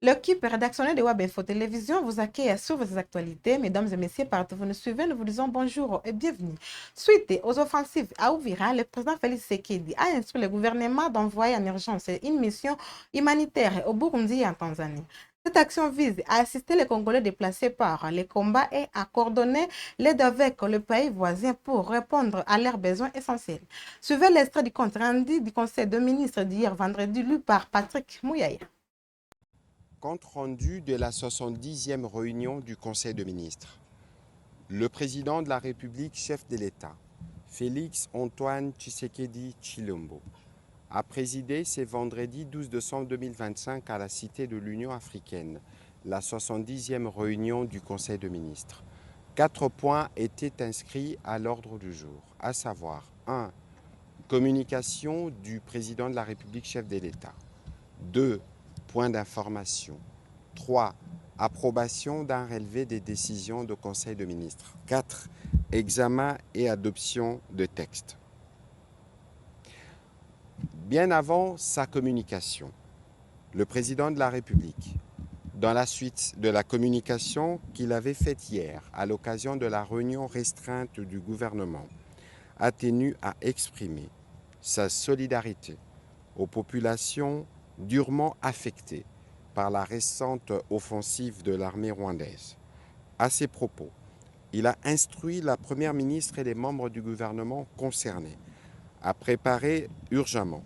L'équipe rédactionnelle de Web Info Télévision vous accueille sur vos actualités. Mesdames et messieurs, partout où vous nous suivez, nous vous disons bonjour et bienvenue. Suite aux offensives à Uvira, le président Félix Tshisekedi a instruit le gouvernement d'envoyer en urgence une mission humanitaire au Burundi et en Tanzanie. Cette action vise à assister les Congolais déplacés par les combats et à coordonner l'aide avec le pays voisin pour répondre à leurs besoins essentiels. Suivez l'extrait du compte rendu du Conseil de ministres d'hier vendredi lu par Patrick Mouyaya. Compte rendu de la 70e réunion du Conseil de ministres. Le président de la République, chef de l'État, Félix Antoine Tshisekedi Tshilombo, a présidé ce vendredi 12 décembre 2025 à la Cité de l'Union africaine, la 70e réunion du Conseil de ministres. 4 points étaient inscrits à l'ordre du jour, à savoir 1. Communication du président de la République, chef de l'État. 2. Point d'information. 3. Approbation d'un relevé des décisions du Conseil de ministres. 4. Examen et adoption de textes. Bien avant sa communication, le président de la République, dans la suite de la communication qu'il avait faite hier à l'occasion de la réunion restreinte du gouvernement, a tenu à exprimer sa solidarité aux populations durement affecté par la récente offensive de l'armée rwandaise. À ces propos, il a instruit la première ministre et les membres du gouvernement concernés à préparer urgemment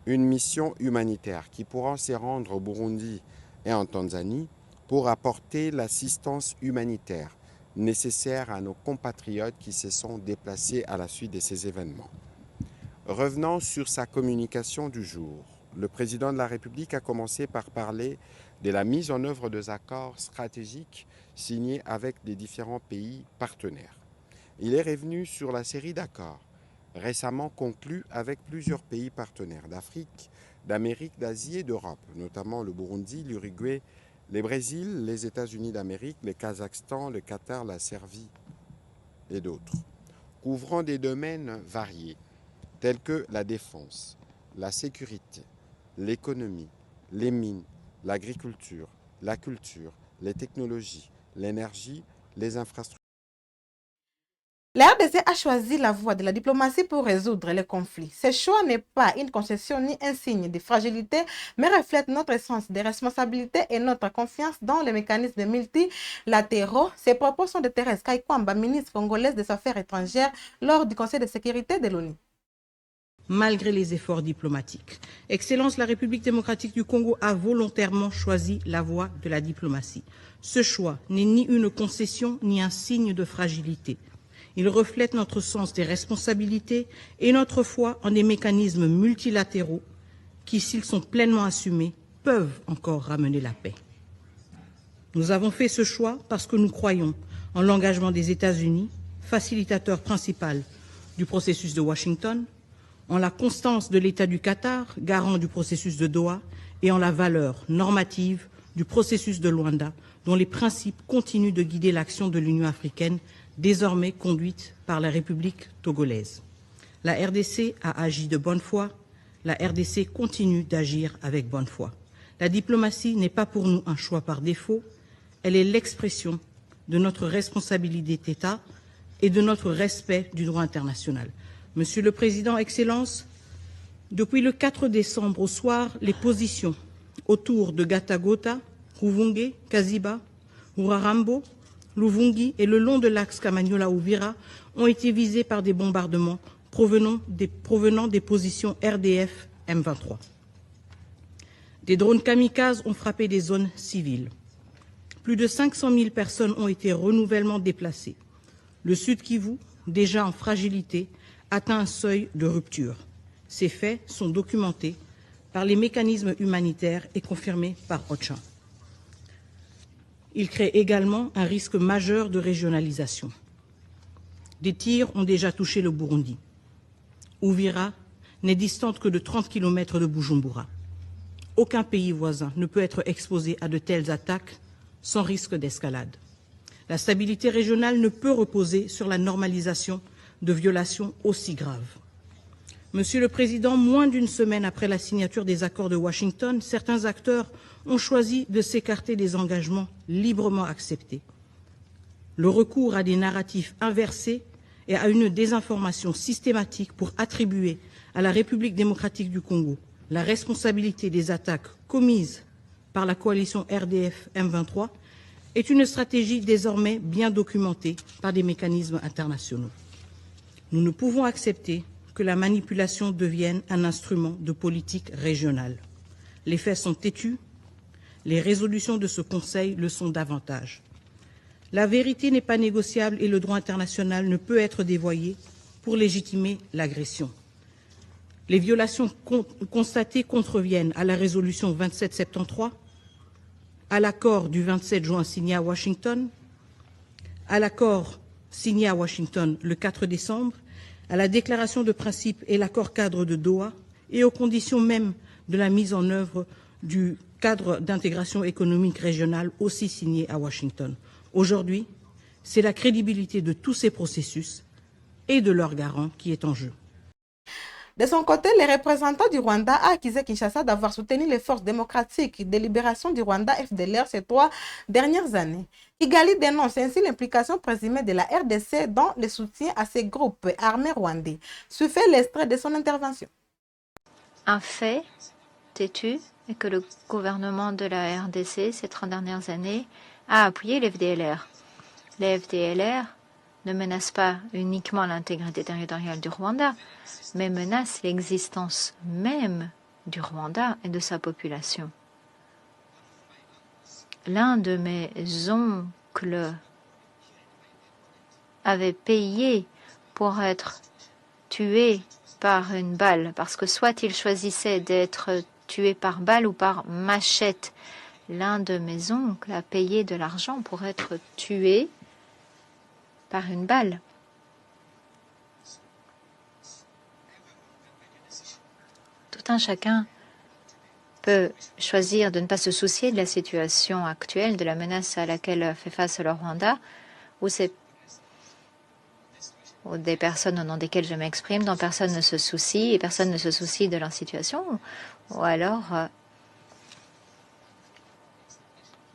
une mission humanitaire qui pourra se rendre au Burundi et en Tanzanie pour apporter l'assistance humanitaire nécessaire à nos compatriotes qui se sont déplacés à la suite de ces événements. Revenant sur sa communication du jour, le président de la République a commencé par parler de la mise en œuvre des accords stratégiques signés avec les différents pays partenaires. Il est revenu sur la série d'accords récemment conclus avec plusieurs pays partenaires d'Afrique, d'Amérique, d'Asie et d'Europe, notamment le Burundi, l'Uruguay, le Brésil, les États-Unis d'Amérique, le Kazakhstan, le Qatar, la Serbie et d'autres, couvrant des domaines variés tels que la défense, la sécurité, l'économie, les mines, l'agriculture, la culture, les technologies, l'énergie, les infrastructures. La RDC a choisi la voie de la diplomatie pour résoudre les conflits. Ce choix n'est pas une concession ni un signe de fragilité, mais reflète notre sens de responsabilité et notre confiance dans les mécanismes multilatéraux. Ces propos sont de Thérèse Kaikwamba, ministre congolaise des Affaires étrangères, lors du Conseil de sécurité de l'ONU. Malgré les efforts diplomatiques, Excellence, la République démocratique du Congo a volontairement choisi la voie de la diplomatie. Ce choix n'est ni une concession ni un signe de fragilité. Il reflète notre sens des responsabilités et notre foi en des mécanismes multilatéraux qui, s'ils sont pleinement assumés, peuvent encore ramener la paix. Nous avons fait ce choix parce que nous croyons en l'engagement des États-Unis, facilitateur principal du processus de Washington, en la constance de l'État du Qatar, garant du processus de Doha, et en la valeur normative du processus de Luanda, dont les principes continuent de guider l'action de l'Union africaine, désormais conduite par la République togolaise. La RDC a agi de bonne foi, la RDC continue d'agir avec bonne foi. La diplomatie n'est pas pour nous un choix par défaut, elle est l'expression de notre responsabilité d'État et de notre respect du droit international. Monsieur le Président, Excellence, depuis le 4 décembre au soir, les positions autour de Gatagota, Ruvunge, Kaziba, Urarambo, Luvungi et le long de l'axe Kamanyola-Uvira ont été visées par des bombardements provenant des positions RDF M23. Des drones kamikazes ont frappé des zones civiles. Plus de 500 000 personnes ont été renouvellement déplacées. Le Sud Kivu, déjà en fragilité, atteint un seuil de rupture. Ces faits sont documentés par les mécanismes humanitaires et confirmés par OCHA. Il crée également un risque majeur de régionalisation. Des tirs ont déjà touché le Burundi. Uvira n'est distante que de 30 km de Bujumbura. Aucun pays voisin ne peut être exposé à de telles attaques sans risque d'escalade. La stabilité régionale ne peut reposer sur la normalisation de violations aussi graves. Monsieur le Président, moins d'une semaine après la signature des accords de Washington, certains acteurs ont choisi de s'écarter des engagements librement acceptés. Le recours à des narratifs inversés et à une désinformation systématique pour attribuer à la République démocratique du Congo la responsabilité des attaques commises par la coalition RDF M23 est une stratégie désormais bien documentée par des mécanismes internationaux. Nous ne pouvons accepter que la manipulation devienne un instrument de politique régionale. Les faits sont têtus, les résolutions de ce Conseil le sont davantage. La vérité n'est pas négociable et le droit international ne peut être dévoyé pour légitimer l'agression. Les violations constatées contreviennent à la résolution 2773, à l'accord du 27 juin signé à Washington, à l'accord signé à Washington le 4 décembre, à la déclaration de principe et l'accord cadre de Doha et aux conditions mêmes de la mise en œuvre du cadre d'intégration économique régionale aussi signé à Washington. Aujourd'hui, c'est la crédibilité de tous ces processus et de leurs garants qui est en jeu. De son côté, le représentant du Rwanda a accusé Kinshasa d'avoir soutenu les forces démocratiques de libération du Rwanda FDLR ces 3 dernières années. Kigali dénonce ainsi l'implication présumée de la RDC dans le soutien à ces groupes armés rwandais. Suivez l'extrait de son intervention. Un fait têtu est que le gouvernement de la RDC ces 30 dernières années a appuyé les FDLR. Les FDLR ne menacent pas uniquement l'intégrité territoriale du Rwanda, mais menacent l'existence même du Rwanda et de sa population. L'un de mes oncles avait payé pour être tué par une balle, parce que soit il choisissait d'être tué par balle ou par machette. L'un de mes oncles a payé de l'argent pour être tué par une balle. Tout un chacun peut choisir de ne pas se soucier de la situation actuelle, de la menace à laquelle fait face le Rwanda, ou des personnes au nom desquelles je m'exprime, dont personne ne se soucie et personne ne se soucie de leur situation, ou alors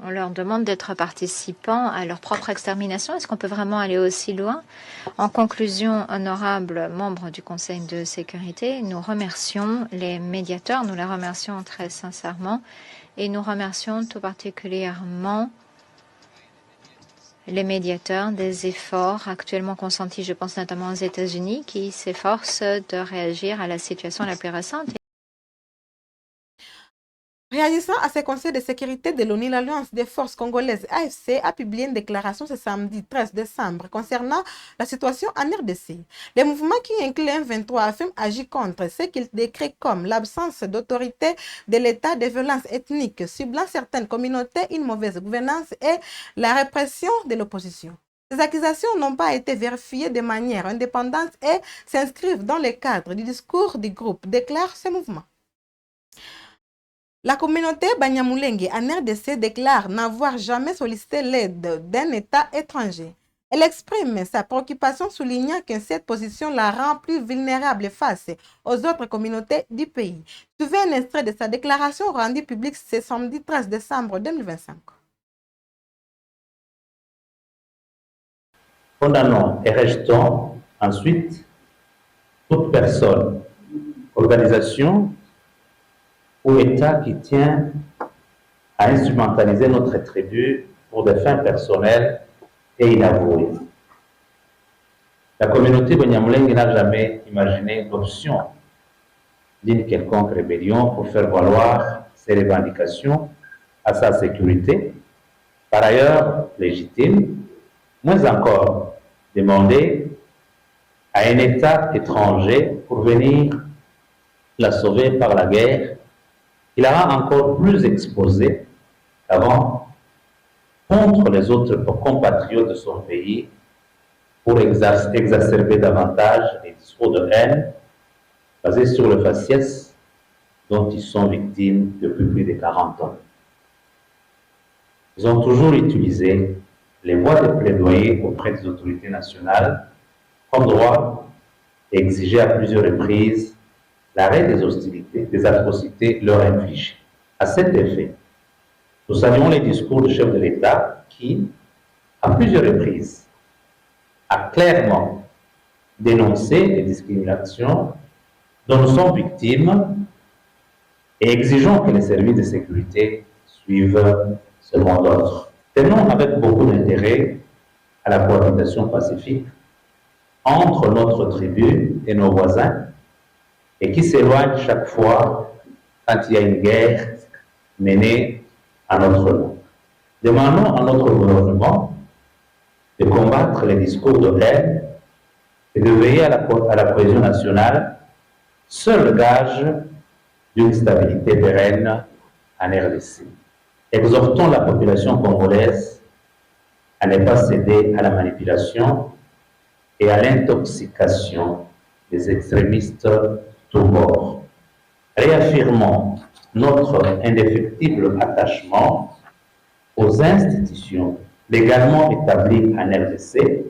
on leur demande d'être participants à leur propre extermination. Est-ce qu'on peut vraiment aller aussi loin? En conclusion, honorables membres du Conseil de sécurité, nous remercions les médiateurs, nous les remercions très sincèrement et nous remercions tout particulièrement les médiateurs des efforts actuellement consentis, je pense notamment aux États-Unis, qui s'efforcent de réagir à la situation la plus récente. Réagissant à ce Conseil de sécurité de l'ONU, l'Alliance des forces congolaises AFC a publié une déclaration ce samedi 13 décembre concernant la situation en RDC. Le mouvement qui inclut M23 affirme agir contre ce qu'il décrit comme l'absence d'autorité de l'État, des violences ethniques ciblant certaines communautés, une mauvaise gouvernance et la répression de l'opposition. Ces accusations n'ont pas été vérifiées de manière indépendante et s'inscrivent dans le cadre du discours du groupe, déclare ce mouvement. La communauté Banyamulenge en RDC déclare n'avoir jamais sollicité l'aide d'un État étranger. Elle exprime sa préoccupation soulignant que cette position la rend plus vulnérable face aux autres communautés du pays. Suivez un extrait de sa déclaration rendue publique ce samedi 13 décembre 2025. Condamnons et rejetons ensuite toute personne, organisation ou État qui tient à instrumentaliser notre tribu pour des fins personnelles et inavouées. La communauté Banyamulenge n'a jamais imaginé l'option d'une quelconque rébellion pour faire valoir ses revendications à sa sécurité, par ailleurs légitime, moins encore demander à un État étranger pour venir la sauver par la guerre, qui la rend encore plus exposée qu'avant contre les autres compatriotes de son pays pour exacerber davantage les discours de haine basés sur le faciès dont ils sont victimes depuis plus de 40 ans. Ils ont toujours utilisé les voies de plaidoyer auprès des autorités nationales comme droit et exigé à plusieurs reprises l'arrêt des hostilités, des atrocités leur infligées. À cet effet, nous saluons les discours du chef de l'État qui, à plusieurs reprises, a clairement dénoncé les discriminations dont nous sommes victimes et exigeons que les services de sécurité suivent ce mot d'ordre. Tenons avec beaucoup d'intérêt à la cohabitation pacifique entre notre tribu et nos voisins et qui s'éloigne chaque fois quand il y a une guerre menée à notre nom. Demandons à notre gouvernement de combattre les discours de haine et de veiller à la cohésion nationale, seul gage d'une stabilité pérenne en RDC. Exhortons la population congolaise à ne pas céder à la manipulation et à l'intoxication des extrémistes tous bords. Réaffirmons notre indéfectible attachement aux institutions légalement établies en RDC.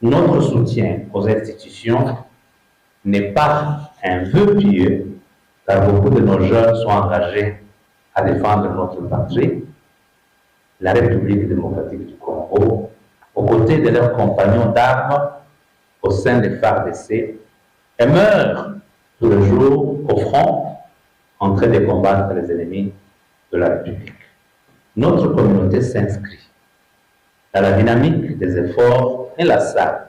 Notre soutien aux institutions n'est pas un vœu pieux, car beaucoup de nos jeunes sont engagés à défendre notre patrie, la République démocratique du Congo, aux côtés de leurs compagnons d'armes au sein des FARDC, et meurent tous les jours au front en train de combattre les ennemis de la République. Notre communauté s'inscrit dans la dynamique des efforts inlassables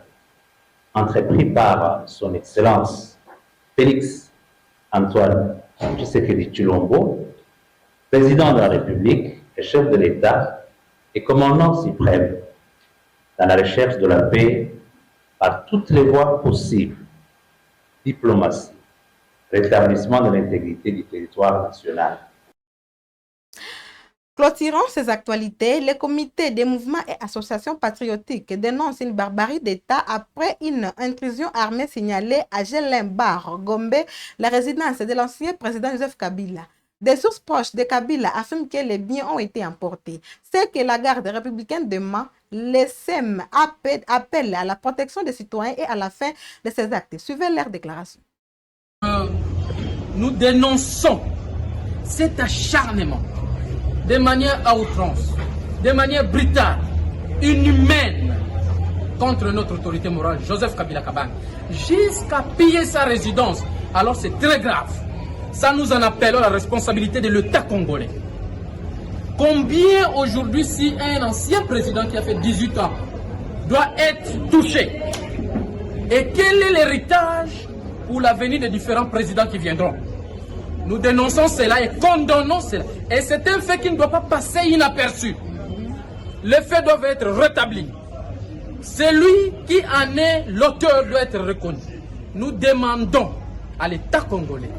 entrepris par son Excellence Félix Antoine Tshisekedi Tshilombo, président de la République et chef de l'État et commandant suprême dans la recherche de la paix par toutes les voies possibles: diplomatie, rétablissement de l'intégrité du territoire national. Clôturant ces actualités, le comité des mouvements et associations patriotiques dénonce une barbarie d'État après une intrusion armée signalée à Jelimbar, Gombe, la résidence de l'ancien président Joseph Kabila. Des sources proches de Kabila affirment que les biens ont été emportés. C'est que la garde républicaine demande, les SEM appelle à la protection des citoyens et à la fin de ces actes. Suivez leur déclaration. Nous dénonçons cet acharnement de manière à outrance, de manière brutale, inhumaine contre notre autorité morale, Joseph Kabila Kabange, jusqu'à piller sa résidence. Alors c'est très grave. Ça nous en appelle à la responsabilité de l'État congolais. Combien aujourd'hui, si un ancien président qui a fait 18 ans doit être touché? Et quel est l'héritage pour l'avenir des différents présidents qui viendront? Nous dénonçons cela et condamnons cela. Et c'est un fait qui ne doit pas passer inaperçu. Les faits doivent être rétablis. Celui qui en est l'auteur doit être reconnu. Nous demandons à l'État congolais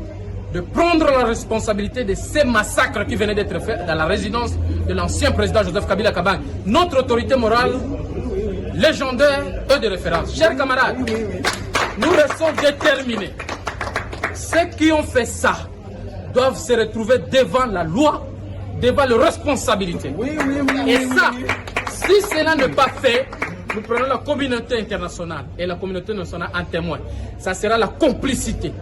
de prendre la responsabilité de ces massacres qui venaient d'être faits dans la résidence de l'ancien président Joseph Kabila Kabange, notre autorité morale légendaire et de référence. Chers camarades, nous restons déterminés. Ceux qui ont fait ça doivent se retrouver devant la loi, devant les responsabilités. Et ça, si cela n'est pas fait, nous prenons la communauté internationale et la communauté nationale en témoin. Ça sera la complicité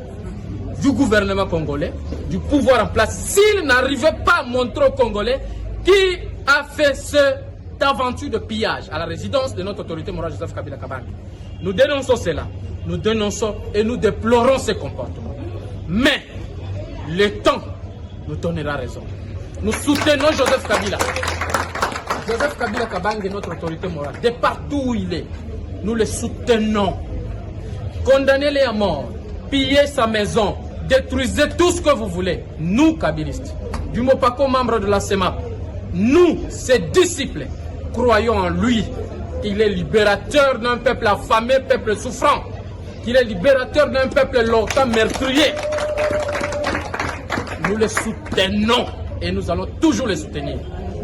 du gouvernement congolais, du pouvoir en place, s'il n'arrivait pas à montrer aux Congolais qui a fait cette aventure de pillage à la résidence de notre autorité morale Joseph Kabila Kabange. Nous dénonçons cela, nous dénonçons et nous déplorons ces comportements. Mais le temps nous donnera raison. Nous soutenons Joseph Kabila. Joseph Kabila Kabange est notre autorité morale. De partout où il est, nous le soutenons. Condamnez-les à mort, pillez sa maison, détruisez tout ce que vous voulez. Nous, kabilistes, du Mopako, membre de la CEMAP, nous, ses disciples, croyons en lui. Il est libérateur d'un peuple affamé, peuple souffrant. Il est libérateur d'un peuple longtemps meurtrier. Nous le soutenons et nous allons toujours le soutenir.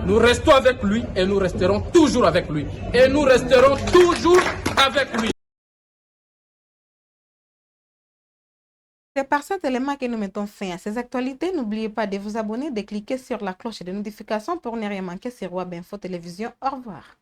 Nous restons avec lui et nous resterons toujours avec lui. Et nous resterons toujours avec lui. C'est par cet élément que nous mettons fin à ces actualités. N'oubliez pas de vous abonner, de cliquer sur la cloche de notification pour ne rien manquer sur Web Info Télévision. Au revoir.